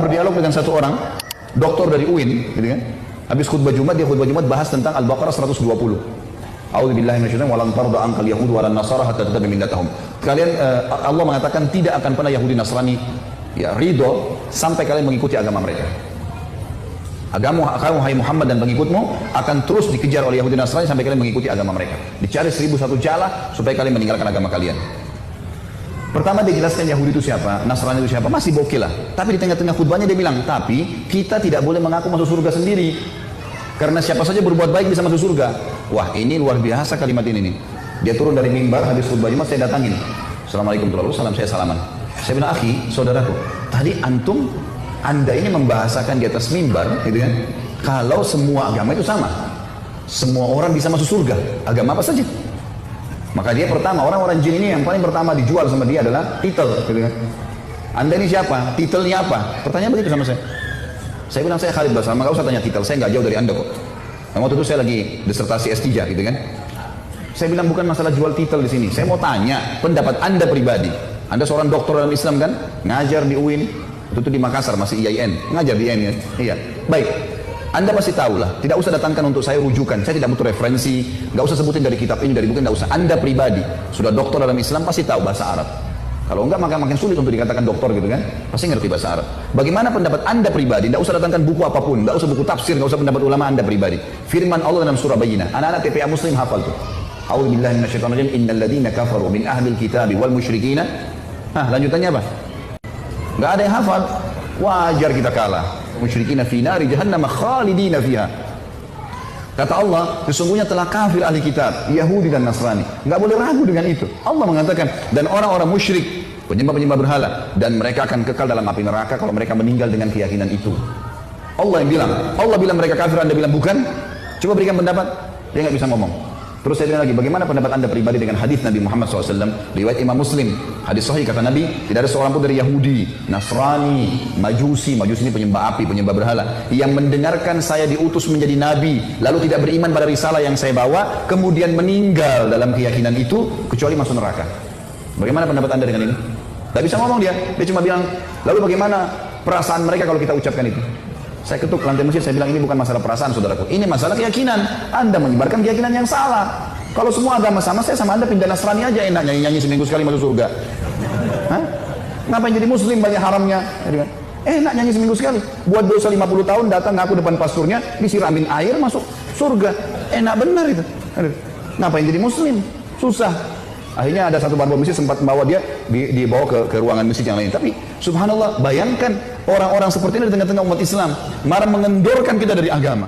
berdialog dengan satu orang, doktor dari UIN, gitu kan. Habis khutbah Jumat, dia khutbah Jumat bahas tentang Al-Baqarah 120. A'udzubillahi minasyaitonir rajim, walan tarda ankal yahud walan nasara hatta tattabi millatahum. Kalian Allah mengatakan tidak akan pernah Yahudi Nasrani ya ridho sampai kalian mengikuti agama mereka. Agama kamu hai Muhammad dan pengikutmu akan terus dikejar oleh Yahudi Nasrani sampai kalian mengikuti agama mereka. Dicari 1001 jala supaya kalian meninggalkan agama kalian. Pertama dia jelaskan Yahudi itu siapa, Nasrani itu siapa, masih bokeh lah. Tapi di tengah-tengah khutbahnya dia bilang, tapi kita tidak boleh mengaku masuk surga sendiri. Karena siapa saja berbuat baik bisa masuk surga. Wah, ini luar biasa kalimat ini nih. Dia turun dari mimbar habis khutbah Jumat, saya datangin. Assalamualaikum warahmatullahi wabarakatuh, saya salaman. Saya bilang, akhi, saudaraku, tadi Anda ini membahasakan di atas mimbar, gitu kan? Kalau semua agama itu sama. Semua orang bisa masuk surga. Agama apa saja. Maka dia pertama, orang-orang jin ini yang paling pertama dijual sama dia adalah titel, gitu kan? Anda ini siapa? Titelnya apa? Pertanyaan begitu sama saya. Saya bilang, saya Khalid Basama, gak usah tanya titel, saya gak jauh dari Anda kok. Nah, waktu itu saya lagi disertasi S3, gitu kan? Saya bilang, bukan masalah jual titel di sini. Saya mau tanya pendapat Anda pribadi. Anda seorang doktor dalam Islam kan? Ngajar di UIN, itu di Makassar, masih IAIN. Ngajar di IAIN ya? Iya. Baik. Anda pasti tahu lah, tidak usah datangkan untuk saya rujukan. Saya tidak butuh referensi, nggak usah sebutin dari kitab ini, dari buku, nggak usah. Anda pribadi sudah doktor dalam Islam pasti tahu bahasa Arab. Kalau enggak maka makin sulit untuk dikatakan doktor gitu kan. Pasti ngerti bahasa Arab. Bagaimana pendapat Anda pribadi? Nggak usah datangkan buku apapun, nggak usah buku tafsir, nggak usah pendapat ulama Anda pribadi. Firman Allah dalam surah Bayyinah. Anak-anak TPA Muslim hafal tuh. A'udzubillahi minasyaitonir rajim. Innal ladzina kafaru min ahlil kitabi wal musyrikina. Lanjutannya apa? Nggak ada yang hafal. Wajar kita kalah. Musyrikina fi nari jahannam khalidina fiha. Kata Allah, sesungguhnya telah kafir ahli kitab, Yahudi dan Nasrani. Nggak boleh ragu dengan itu. Allah mengatakan, dan orang-orang musyrik, penyembah-penyembah berhala, dan mereka akan kekal dalam api neraka kalau mereka meninggal dengan keyakinan itu. Allah yang bilang, Allah bilang mereka kafir, Anda bilang bukan. Coba berikan pendapat, dia nggak bisa ngomong. Terus saya bilang lagi, bagaimana pendapat Anda pribadi dengan hadis Nabi Muhammad SAW? Riwayat Imam Muslim, hadis sahih kata Nabi, tidak ada seorang pun dari Yahudi, Nasrani, Majusi ini penyembah api, penyembah berhala, yang mendengarkan saya diutus menjadi Nabi, lalu tidak beriman pada risalah yang saya bawa, kemudian meninggal dalam keyakinan itu, kecuali masuk neraka. Bagaimana pendapat Anda dengan ini? Tidak bisa ngomong dia cuma bilang, lalu bagaimana perasaan mereka kalau kita ucapkan itu? Saya ketuk lantai masjid, saya bilang ini bukan masalah perasaan saudaraku, ini masalah keyakinan. Anda menyebarkan keyakinan yang salah. Kalau semua agama sama, saya sama Anda pindah Nasrani aja enak, nyanyi-nyanyi seminggu sekali masuk surga. Hah? Ngapain jadi muslim banyak haramnya? Enak nyanyi seminggu sekali. Buat dosa 50 tahun datang ngaku depan pasturnya, disiramin air masuk surga. Enak benar itu. Ngapain jadi muslim? Susah. Akhirnya ada satu marbot masjid sempat membawa dia dibawa ke ruangan masjid yang lain. Tapi subhanallah, bayangkan orang-orang seperti ini di tengah-tengah umat Islam marah mengendorkan kita dari agama.